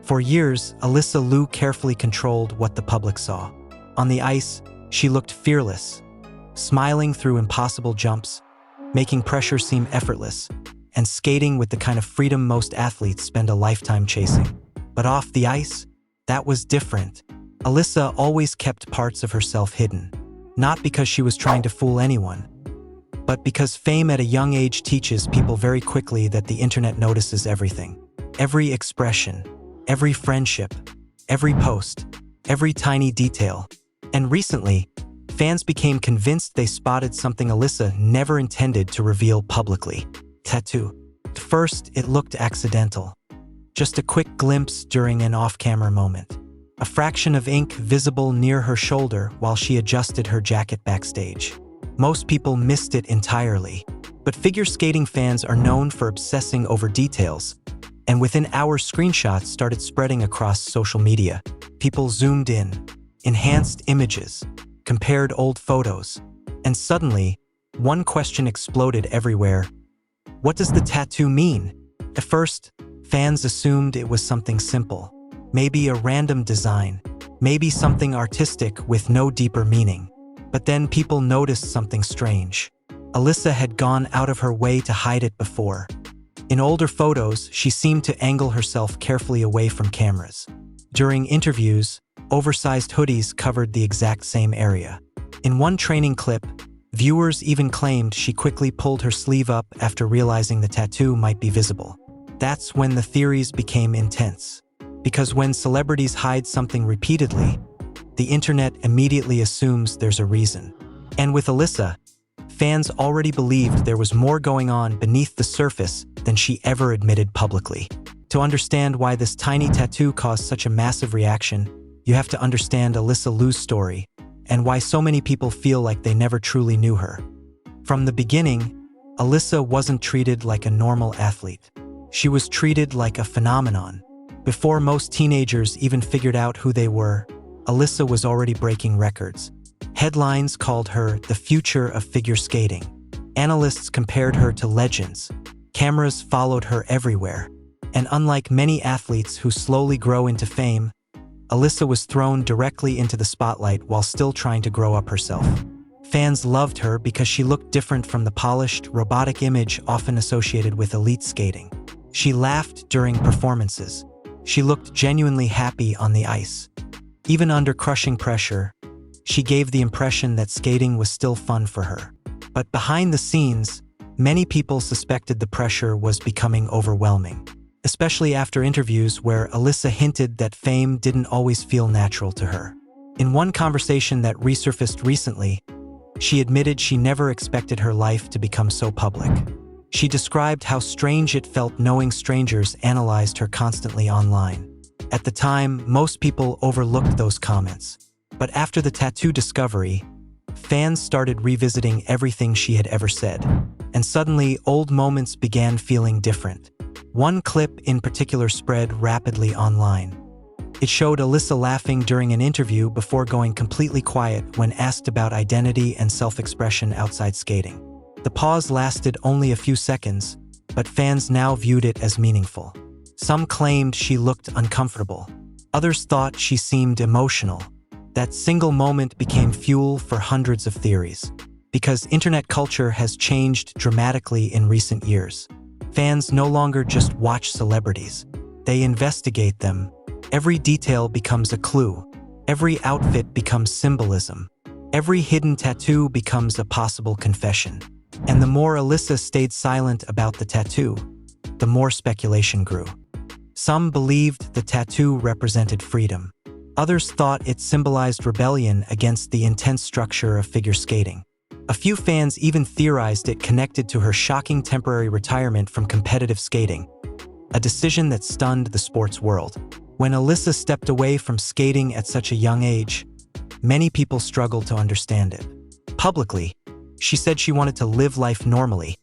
For years, Alysa Liu carefully controlled what the public saw. On the ice, she looked fearless, smiling through impossible jumps, making pressure seem effortless, and skating with the kind of freedom most athletes spend a lifetime chasing. But off the ice, that was different. Alysa always kept parts of herself hidden, not because she was trying to fool anyone, but because fame at a young age teaches people very quickly that the internet notices everything. Every expression, every friendship, every post, every tiny detail. And recently, fans became convinced they spotted something Alysa never intended to reveal publicly. Tattoo. At first, it looked accidental. Just a quick glimpse during an off-camera moment. A fraction of ink visible near her shoulder while she adjusted her jacket backstage. Most people missed it entirely. But figure skating fans are known for obsessing over details, and within hours screenshots started spreading across social media. People zoomed in, enhanced images, compared old photos, and suddenly, one question exploded everywhere. What does the tattoo mean? At first, fans assumed it was something simple. Maybe a random design, maybe something artistic with no deeper meaning. But then people noticed something strange. Alysa had gone out of her way to hide it before. In older photos, she seemed to angle herself carefully away from cameras. During interviews, oversized hoodies covered the exact same area. In one training clip, viewers even claimed she quickly pulled her sleeve up after realizing the tattoo might be visible. That's when the theories became intense. Because when celebrities hide something repeatedly, the internet immediately assumes there's a reason. And with Alysa, fans already believed there was more going on beneath the surface than she ever admitted publicly. To understand why this tiny tattoo caused such a massive reaction, you have to understand Alysa Liu's story and why so many people feel like they never truly knew her. From the beginning, Alysa wasn't treated like a normal athlete. She was treated like a phenomenon. Before most teenagers even figured out who they were, Alysa was already breaking records. Headlines called her the future of figure skating. Analysts compared her to legends. Cameras followed her everywhere. And unlike many athletes who slowly grow into fame, Alysa was thrown directly into the spotlight while still trying to grow up herself. Fans loved her because she looked different from the polished, robotic image often associated with elite skating. She laughed during performances. She looked genuinely happy on the ice. Even under crushing pressure, she gave the impression that skating was still fun for her. But behind the scenes, many people suspected the pressure was becoming overwhelming, especially after interviews where Alysa hinted that fame didn't always feel natural to her. In one conversation that resurfaced recently, she admitted she never expected her life to become so public. She described how strange it felt knowing strangers analyzed her constantly online. At the time, most people overlooked those comments. But after the tattoo discovery, fans started revisiting everything she had ever said. And suddenly, old moments began feeling different. One clip in particular spread rapidly online. It showed Alysa laughing during an interview before going completely quiet when asked about identity and self-expression outside skating. The pause lasted only a few seconds, but fans now viewed it as meaningful. Some claimed she looked uncomfortable. Others thought she seemed emotional. That single moment became fuel for hundreds of theories. Because internet culture has changed dramatically in recent years. Fans no longer just watch celebrities. They investigate them. Every detail becomes a clue. Every outfit becomes symbolism. Every hidden tattoo becomes a possible confession. And the more Alysa stayed silent about the tattoo, the more speculation grew. Some believed the tattoo represented freedom. Others thought it symbolized rebellion against the intense structure of figure skating. A few fans even theorized it connected to her shocking temporary retirement from competitive skating, a decision that stunned the sports world. When Alysa stepped away from skating at such a young age, many people struggled to understand it. Publicly, she said she wanted to live life normally,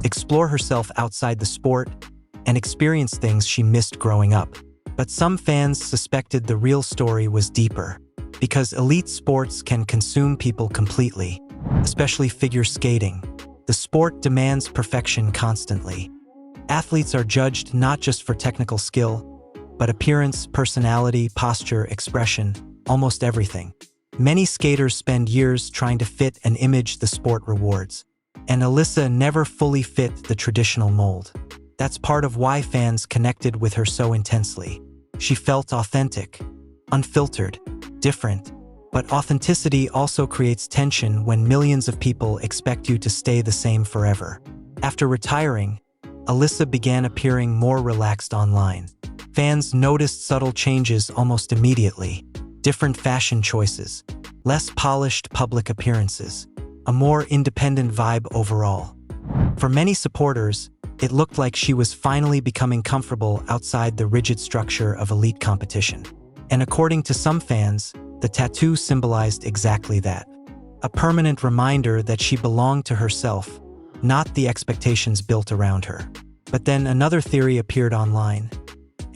explore herself outside the sport, and experience things she missed growing up. But some fans suspected the real story was deeper, because elite sports can consume people completely, especially figure skating. The sport demands perfection constantly. Athletes are judged not just for technical skill, but appearance, personality, posture, expression, almost everything. Many skaters spend years trying to fit an image the sport rewards, and Alysa never fully fit the traditional mold. That's part of why fans connected with her so intensely. She felt authentic, unfiltered, different, but authenticity also creates tension when millions of people expect you to stay the same forever. After retiring, Alysa began appearing more relaxed online. Fans noticed subtle changes almost immediately. Different fashion choices, less polished public appearances, a more independent vibe overall. For many supporters, it looked like she was finally becoming comfortable outside the rigid structure of elite competition. And according to some fans, the tattoo symbolized exactly that. A permanent reminder that she belonged to herself, not the expectations built around her. But then another theory appeared online,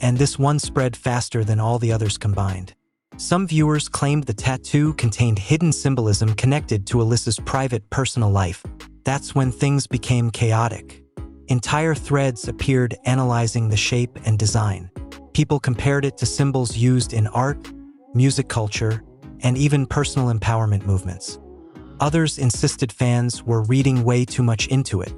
and this one spread faster than all the others combined. Some viewers claimed the tattoo contained hidden symbolism connected to Alysa's private, personal life. That's when things became chaotic. Entire threads appeared analyzing the shape and design. People compared it to symbols used in art, music culture, and even personal empowerment movements. Others insisted fans were reading way too much into it.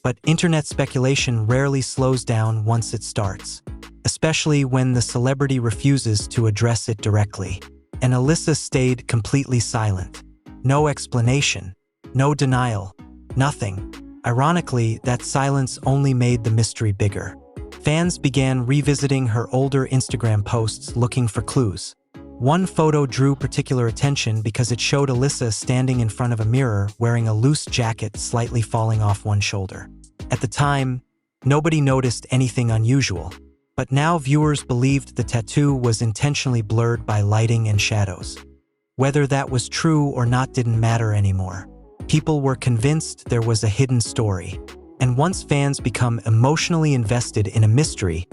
But internet speculation rarely slows down once it starts, especially when the celebrity refuses to address it directly. And Alysa stayed completely silent. No explanation, no denial, nothing. Ironically, that silence only made the mystery bigger. Fans began revisiting her older Instagram posts looking for clues. One photo drew particular attention because it showed Alysa standing in front of a mirror wearing a loose jacket slightly falling off one shoulder. At the time, nobody noticed anything unusual, but now viewers believed the tattoo was intentionally blurred by lighting and shadows. Whether that was true or not didn't matter anymore. People were convinced there was a hidden story. And once fans become emotionally invested in a mystery,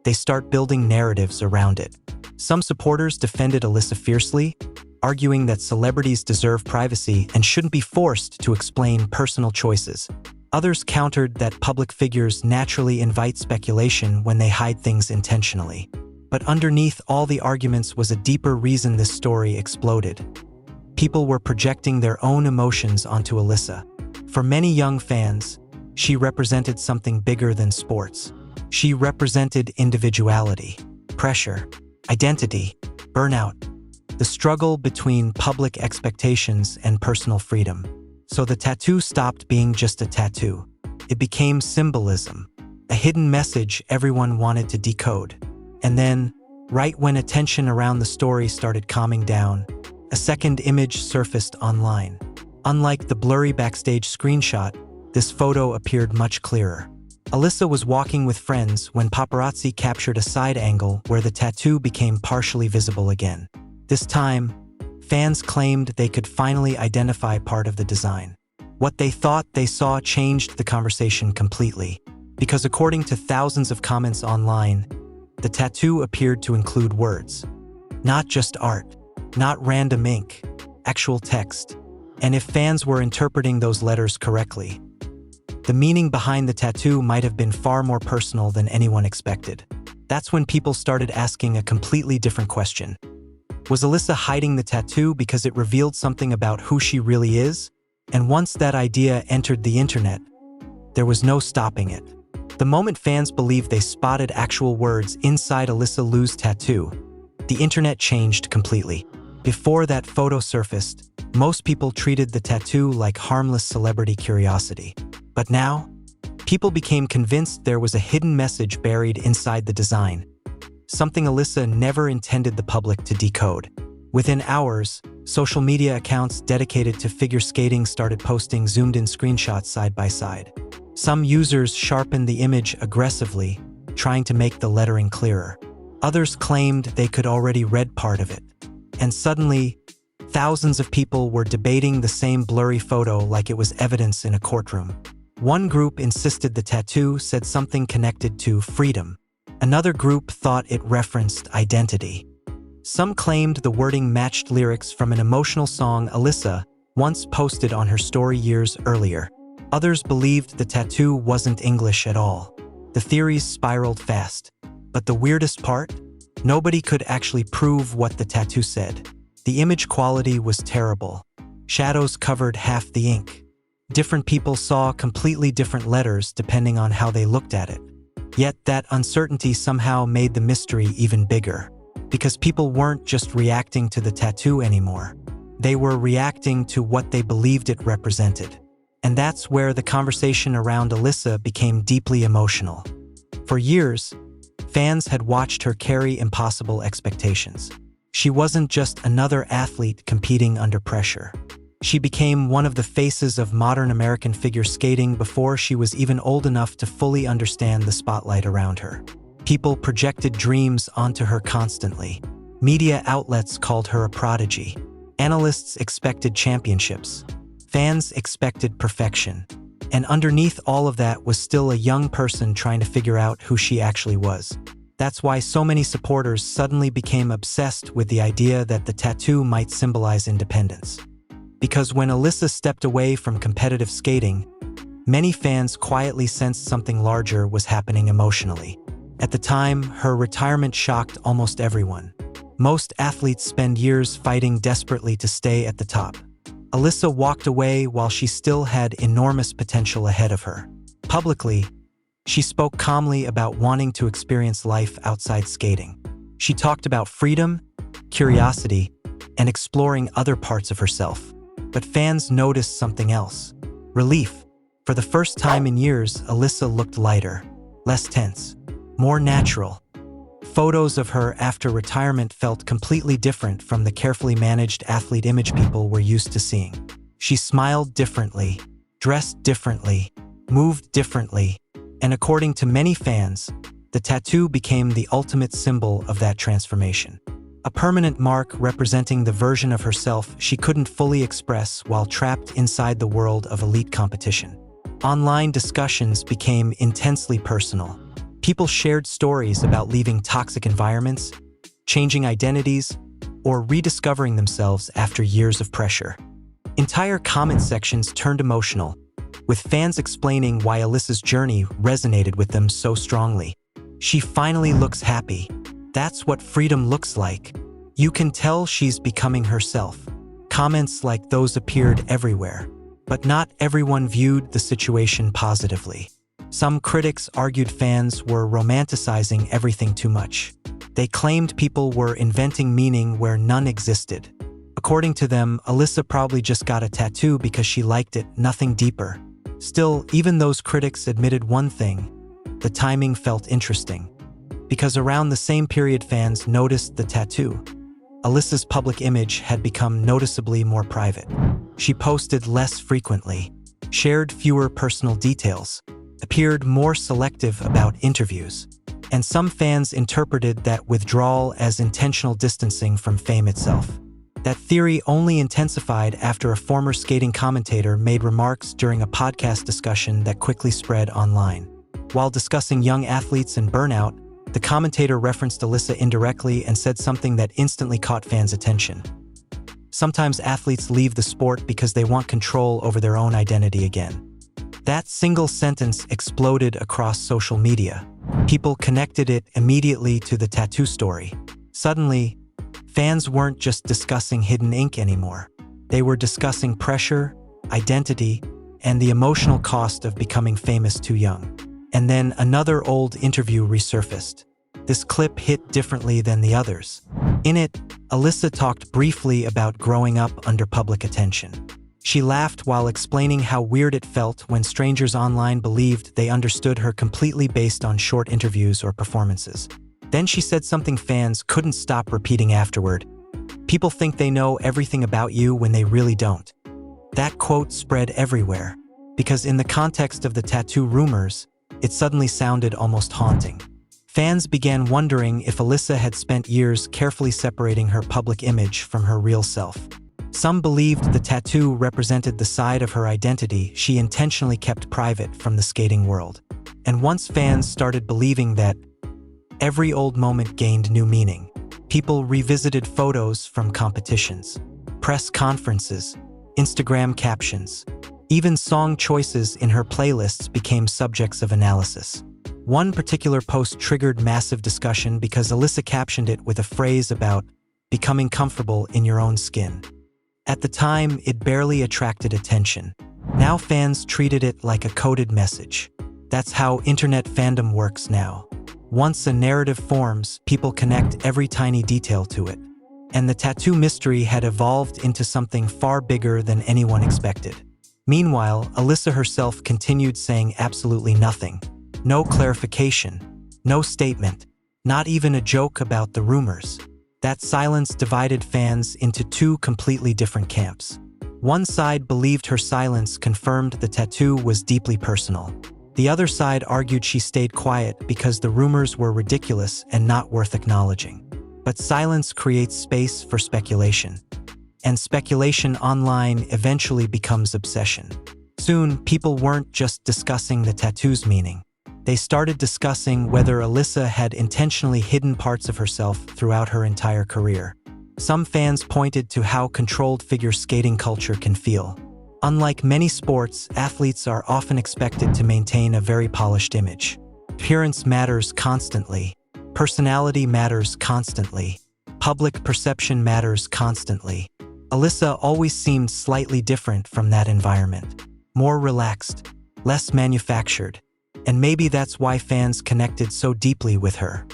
they start building narratives around it. Some supporters defended Alysa fiercely, arguing that celebrities deserve privacy and shouldn't be forced to explain personal choices. Others countered that public figures naturally invite speculation when they hide things intentionally. But underneath all the arguments was a deeper reason this story exploded. People were projecting their own emotions onto Alysa. For many young fans, she represented something bigger than sports. She represented individuality, pressure, identity, burnout, the struggle between public expectations and personal freedom. So the tattoo stopped being just a tattoo. It became symbolism, a hidden message everyone wanted to decode. And then, right when attention around the story started calming down, a second image surfaced online. Unlike the blurry backstage screenshot, this photo appeared much clearer. Alysa was walking with friends when paparazzi captured a side angle where the tattoo became partially visible again. This time, fans claimed they could finally identify part of the design. What they thought they saw changed the conversation completely, because according to thousands of comments online, the tattoo appeared to include words. Not just art, not random ink, actual text. And if fans were interpreting those letters correctly, the meaning behind the tattoo might have been far more personal than anyone expected. That's when people started asking a completely different question. Was Alysa hiding the tattoo because it revealed something about who she really is? And once that idea entered the internet, there was no stopping it. The moment fans believed they spotted actual words inside Alysa Liu's tattoo, the internet changed completely. Before that photo surfaced, most people treated the tattoo like harmless celebrity curiosity. But now, people became convinced there was a hidden message buried inside the design, something Alysa never intended the public to decode. Within hours, social media accounts dedicated to figure skating started posting zoomed-in screenshots side by side. Some users sharpened the image aggressively, trying to make the lettering clearer. Others claimed they could already read part of it. And suddenly, thousands of people were debating the same blurry photo like it was evidence in a courtroom. One group insisted the tattoo said something connected to freedom. Another group thought it referenced identity. Some claimed the wording matched lyrics from an emotional song Alysa once posted on her story years earlier. Others believed the tattoo wasn't English at all. The theories spiraled fast. But the weirdest part? Nobody could actually prove what the tattoo said. The image quality was terrible. Shadows covered half the ink. Different people saw completely different letters depending on how they looked at it. Yet that uncertainty somehow made the mystery even bigger, because people weren't just reacting to the tattoo anymore. They were reacting to what they believed it represented. And that's where the conversation around Alysa became deeply emotional. For years, fans had watched her carry impossible expectations. She wasn't just another athlete competing under pressure. She became one of the faces of modern American figure skating before she was even old enough to fully understand the spotlight around her. People projected dreams onto her constantly. Media outlets called her a prodigy. Analysts expected championships. Fans expected perfection. And underneath all of that was still a young person trying to figure out who she actually was. That's why so many supporters suddenly became obsessed with the idea that the tattoo might symbolize independence. Because when Alysa stepped away from competitive skating, many fans quietly sensed something larger was happening emotionally. At the time, her retirement shocked almost everyone. Most athletes spend years fighting desperately to stay at the top. Alysa walked away while she still had enormous potential ahead of her. Publicly, she spoke calmly about wanting to experience life outside skating. She talked about freedom, curiosity, and exploring other parts of herself. But fans noticed something else. Relief. For the first time in years, Alysa looked lighter, less tense, more natural. Photos of her after retirement felt completely different from the carefully managed athlete image people were used to seeing. She smiled differently, dressed differently, moved differently, and according to many fans, the tattoo became the ultimate symbol of that transformation. A permanent mark representing the version of herself she couldn't fully express while trapped inside the world of elite competition. Online discussions became intensely personal. People shared stories about leaving toxic environments, changing identities, or rediscovering themselves after years of pressure. Entire comment sections turned emotional, with fans explaining why Alysa's journey resonated with them so strongly. She finally looks happy. That's what freedom looks like. You can tell she's becoming herself. Comments like those appeared everywhere, but not everyone viewed the situation positively. Some critics argued fans were romanticizing everything too much. They claimed people were inventing meaning where none existed. According to them, Alysa probably just got a tattoo because she liked it, nothing deeper. Still, even those critics admitted one thing: the timing felt interesting. Because around the same period fans noticed the tattoo, Alysa's public image had become noticeably more private. She posted less frequently, shared fewer personal details, appeared more selective about interviews, and some fans interpreted that withdrawal as intentional distancing from fame itself. That theory only intensified after a former skating commentator made remarks during a podcast discussion that quickly spread online. While discussing young athletes and burnout, the commentator referenced Alysa indirectly and said something that instantly caught fans' attention. Sometimes athletes leave the sport because they want control over their own identity again. That single sentence exploded across social media. People connected it immediately to the tattoo story. Suddenly, fans weren't just discussing hidden ink anymore. They were discussing pressure, identity, and the emotional cost of becoming famous too young. And then another old interview resurfaced. This clip hit differently than the others. In it, Alysa talked briefly about growing up under public attention. She laughed while explaining how weird it felt when strangers online believed they understood her completely based on short interviews or performances. Then she said something fans couldn't stop repeating afterward: "People think they know everything about you when they really don't." That quote spread everywhere, because in the context of the tattoo rumors, it suddenly sounded almost haunting. Fans began wondering if Alysa had spent years carefully separating her public image from her real self. Some believed the tattoo represented the side of her identity she intentionally kept private from the skating world. And once fans started believing that, every old moment gained new meaning. People revisited photos from competitions, press conferences, Instagram captions. Even song choices in her playlists became subjects of analysis. One particular post triggered massive discussion because Alysa captioned it with a phrase about becoming comfortable in your own skin. At the time, it barely attracted attention. Now fans treated it like a coded message. That's how internet fandom works now. Once a narrative forms, people connect every tiny detail to it. And the tattoo mystery had evolved into something far bigger than anyone expected. Meanwhile, Alysa herself continued saying absolutely nothing. No clarification, no statement, not even a joke about the rumors. That silence divided fans into two completely different camps. One side believed her silence confirmed the tattoo was deeply personal. The other side argued she stayed quiet because the rumors were ridiculous and not worth acknowledging. But silence creates space for speculation. And speculation online eventually becomes obsession. Soon, people weren't just discussing the tattoo's meaning. They started discussing whether Alysa had intentionally hidden parts of herself throughout her entire career. Some fans pointed to how controlled figure skating culture can feel. Unlike many sports, athletes are often expected to maintain a very polished image. Appearance matters constantly. Personality matters constantly. Public perception matters constantly. Alysa always seemed slightly different from that environment. More relaxed, less manufactured. And maybe that's why fans connected so deeply with her.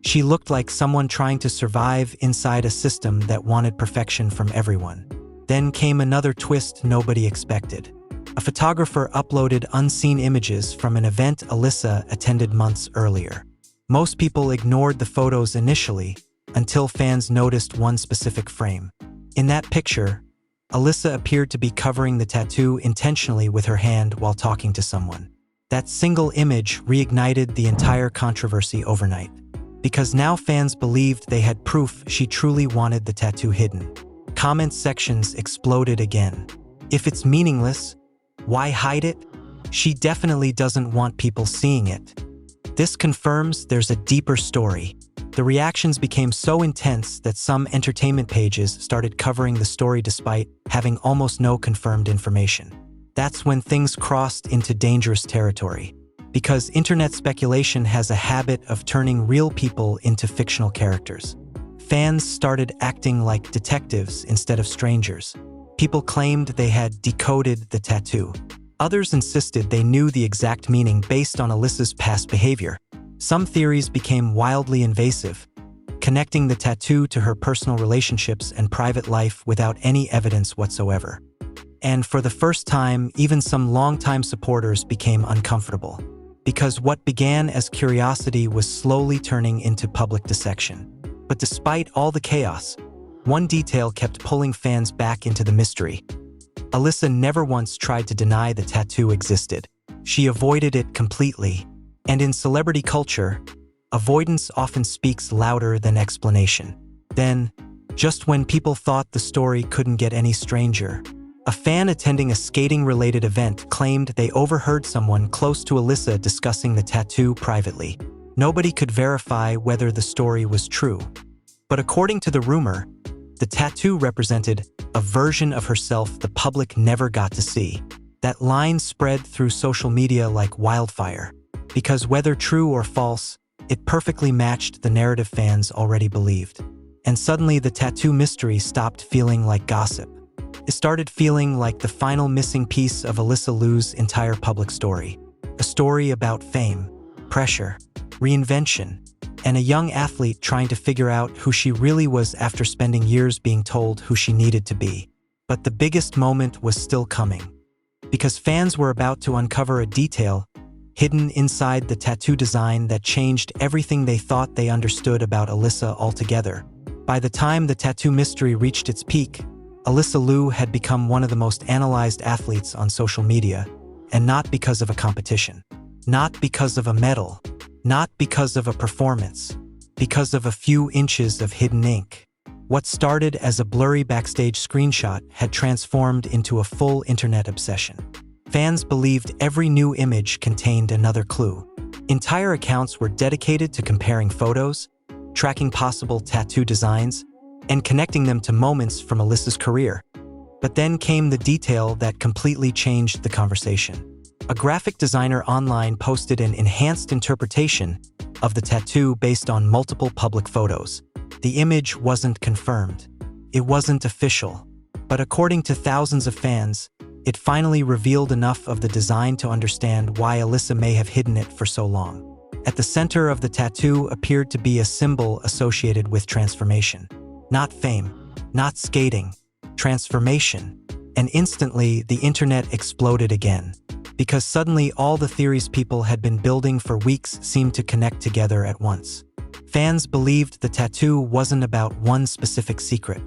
She looked like someone trying to survive inside a system that wanted perfection from everyone. Then came another twist nobody expected. A photographer uploaded unseen images from an event Alysa attended months earlier. Most people ignored the photos initially, until fans noticed one specific frame. In that picture, Alysa appeared to be covering the tattoo intentionally with her hand while talking to someone. That single image reignited the entire controversy overnight, because now fans believed they had proof she truly wanted the tattoo hidden. Comment sections exploded again. If it's meaningless, why hide it? She definitely doesn't want people seeing it. This confirms there's a deeper story. The reactions became so intense that some entertainment pages started covering the story despite having almost no confirmed information. That's when things crossed into dangerous territory, because internet speculation has a habit of turning real people into fictional characters. Fans started acting like detectives instead of strangers. People claimed they had decoded the tattoo. Others insisted they knew the exact meaning based on Alysa's past behavior. Some theories became wildly invasive, connecting the tattoo to her personal relationships and private life without any evidence whatsoever. And for the first time, even some longtime supporters became uncomfortable, because what began as curiosity was slowly turning into public dissection. But despite all the chaos, one detail kept pulling fans back into the mystery. Alysa never once tried to deny the tattoo existed. She avoided it completely. And in celebrity culture, avoidance often speaks louder than explanation. Then, just when people thought the story couldn't get any stranger, a fan attending a skating-related event claimed they overheard someone close to Alysa discussing the tattoo privately. Nobody could verify whether the story was true. But according to the rumor, the tattoo represented a version of herself the public never got to see. That line spread through social media like wildfire, because whether true or false, it perfectly matched the narrative fans already believed. And suddenly the tattoo mystery stopped feeling like gossip. It started feeling like the final missing piece of Alysa Liu's entire public story. A story about fame, pressure, reinvention, and a young athlete trying to figure out who she really was after spending years being told who she needed to be. But the biggest moment was still coming, because fans were about to uncover a detail hidden inside the tattoo design that changed everything they thought they understood about Alysa altogether. By the time the tattoo mystery reached its peak, Alysa Liu had become one of the most analyzed athletes on social media, and not because of a competition, not because of a medal, not because of a performance, because of a few inches of hidden ink. What started as a blurry backstage screenshot had transformed into a full internet obsession. Fans believed every new image contained another clue. Entire accounts were dedicated to comparing photos, tracking possible tattoo designs, and connecting them to moments from Alysa's career. But then came the detail that completely changed the conversation. A graphic designer online posted an enhanced interpretation of the tattoo based on multiple public photos. The image wasn't confirmed. It wasn't official. But according to thousands of fans, it finally revealed enough of the design to understand why Alysa may have hidden it for so long. At the center of the tattoo appeared to be a symbol associated with transformation. Not fame, not skating, transformation. And instantly, the internet exploded again. Because suddenly all the theories people had been building for weeks seemed to connect together at once. Fans believed the tattoo wasn't about one specific secret.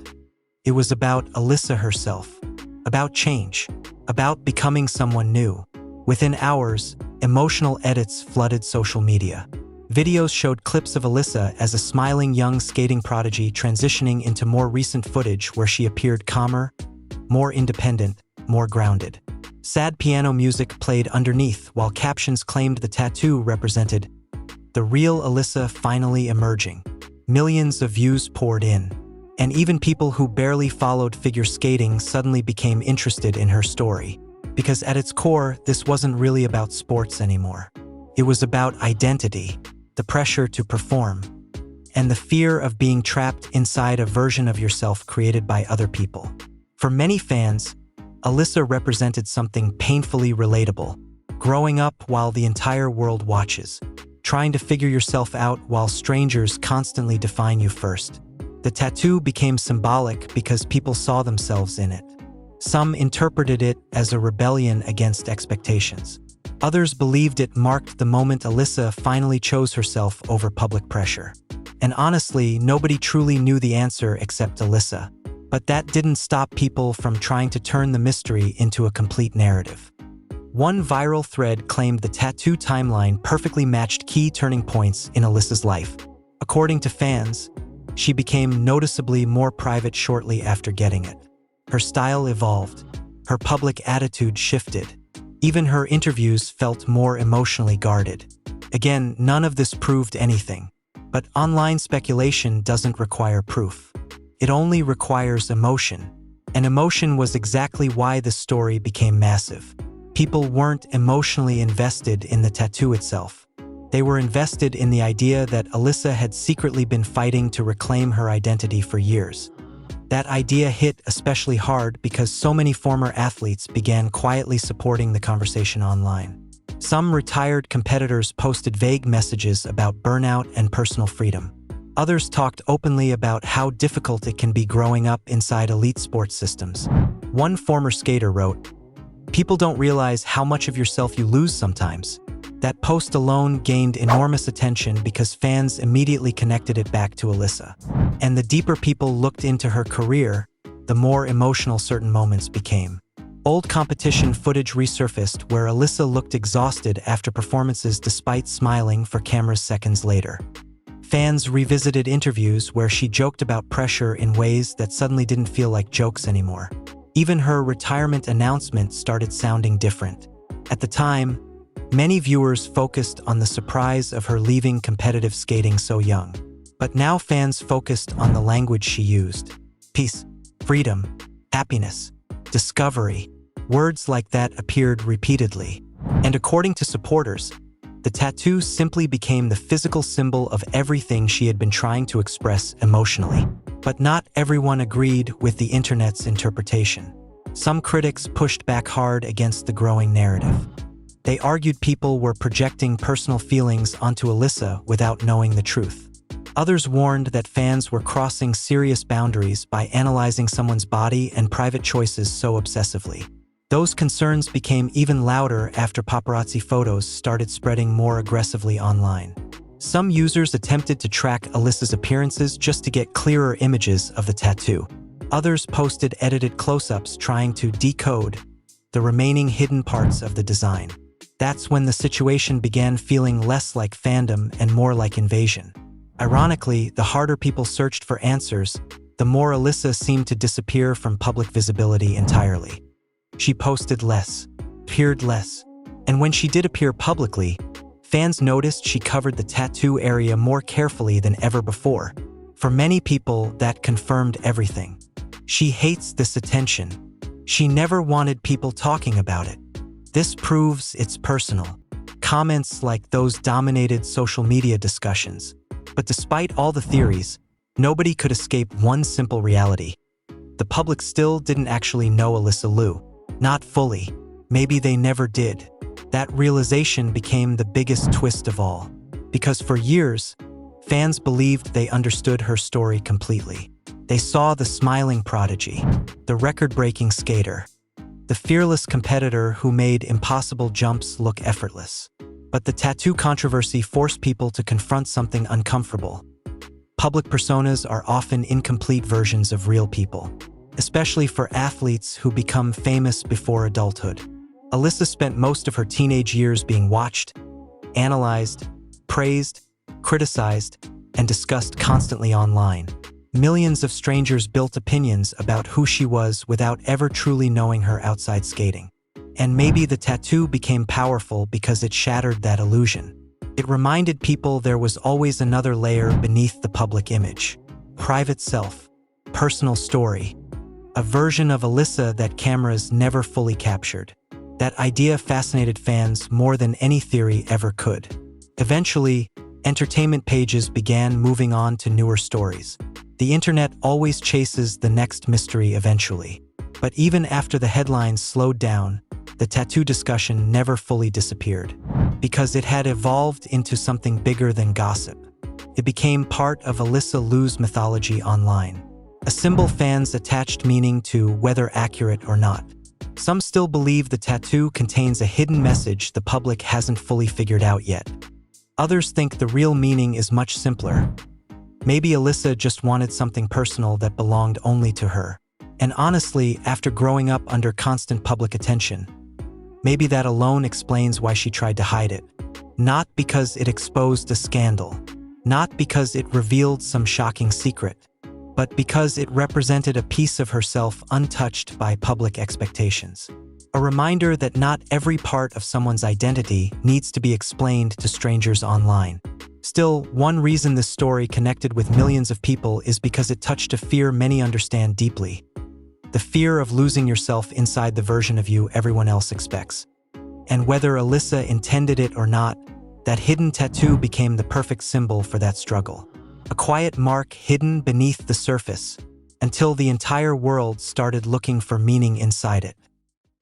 It was about Alysa herself, about change, about becoming someone new. Within hours, emotional edits flooded social media. Videos showed clips of Alysa as a smiling young skating prodigy transitioning into more recent footage where she appeared calmer, more independent, more grounded. Sad piano music played underneath while captions claimed the tattoo represented the real Alysa finally emerging. Millions of views poured in, and even people who barely followed figure skating suddenly became interested in her story. Because at its core, this wasn't really about sports anymore. It was about identity, the pressure to perform, and the fear of being trapped inside a version of yourself created by other people. For many fans, Alysa represented something painfully relatable, growing up while the entire world watches, trying to figure yourself out while strangers constantly define you first. The tattoo became symbolic because people saw themselves in it. Some interpreted it as a rebellion against expectations. Others believed it marked the moment Alysa finally chose herself over public pressure. And honestly, nobody truly knew the answer except Alysa. But that didn't stop people from trying to turn the mystery into a complete narrative. One viral thread claimed the tattoo timeline perfectly matched key turning points in Alysa's life. According to fans, she became noticeably more private shortly after getting it. Her style evolved. Her public attitude shifted. Even her interviews felt more emotionally guarded. Again, none of this proved anything. But online speculation doesn't require proof. It only requires emotion. And emotion was exactly why the story became massive. People weren't emotionally invested in the tattoo itself. They were invested in the idea that Alysa had secretly been fighting to reclaim her identity for years. That idea hit especially hard because so many former athletes began quietly supporting the conversation online. Some retired competitors posted vague messages about burnout and personal freedom. Others talked openly about how difficult it can be growing up inside elite sports systems. One former skater wrote, "People don't realize how much of yourself you lose sometimes." That post alone gained enormous attention because fans immediately connected it back to Alysa. And the deeper people looked into her career, the more emotional certain moments became. Old competition footage resurfaced where Alysa looked exhausted after performances despite smiling for cameras seconds later. Fans revisited interviews where she joked about pressure in ways that suddenly didn't feel like jokes anymore. Even her retirement announcement started sounding different. At the time, many viewers focused on the surprise of her leaving competitive skating so young. But now fans focused on the language she used. Peace, freedom, happiness, discovery. Words like that appeared repeatedly. And according to supporters, the tattoo simply became the physical symbol of everything she had been trying to express emotionally. But not everyone agreed with the internet's interpretation. Some critics pushed back hard against the growing narrative. They argued people were projecting personal feelings onto Alysa without knowing the truth. Others warned that fans were crossing serious boundaries by analyzing someone's body and private choices so obsessively. Those concerns became even louder after paparazzi photos started spreading more aggressively online. Some users attempted to track Alysa's appearances just to get clearer images of the tattoo. Others posted edited close-ups trying to decode the remaining hidden parts of the design. That's when the situation began feeling less like fandom and more like invasion. Ironically, the harder people searched for answers, the more Alysa seemed to disappear from public visibility entirely. She posted less, appeared less, and when she did appear publicly, fans noticed she covered the tattoo area more carefully than ever before. For many people, that confirmed everything. She hates this attention. She never wanted people talking about it. This proves it's personal. Comments like those dominated social media discussions. But despite all the theories, nobody could escape one simple reality. The public still didn't actually know Alysa Liu. Not fully. Maybe they never did. That realization became the biggest twist of all. Because for years, fans believed they understood her story completely. They saw the smiling prodigy, the record-breaking skater, the fearless competitor who made impossible jumps look effortless. But the tattoo controversy forced people to confront something uncomfortable. Public personas are often incomplete versions of real people, especially for athletes who become famous before adulthood. Alysa spent most of her teenage years being watched, analyzed, praised, criticized, and discussed constantly online. Millions of strangers built opinions about who she was without ever truly knowing her outside skating. And maybe the tattoo became powerful because it shattered that illusion. It reminded people there was always another layer beneath the public image. Private self, personal story, a version of Alysa that cameras never fully captured. That idea fascinated fans more than any theory ever could. Eventually, entertainment pages began moving on to newer stories. The internet always chases the next mystery eventually. But even after the headlines slowed down, the tattoo discussion never fully disappeared. Because it had evolved into something bigger than gossip. It became part of Alysa Liu's mythology online. A symbol fans attached meaning to, whether accurate or not. Some still believe the tattoo contains a hidden message the public hasn't fully figured out yet. Others think the real meaning is much simpler. Maybe Alysa just wanted something personal that belonged only to her. And honestly, after growing up under constant public attention, maybe that alone explains why she tried to hide it. Not because it exposed a scandal, not because it revealed some shocking secret, but because it represented a piece of herself untouched by public expectations. A reminder that not every part of someone's identity needs to be explained to strangers online. Still, one reason this story connected with millions of people is because it touched a fear many understand deeply. The fear of losing yourself inside the version of you everyone else expects. And whether Alysa intended it or not, that hidden tattoo became the perfect symbol for that struggle. A quiet mark hidden beneath the surface, until the entire world started looking for meaning inside it.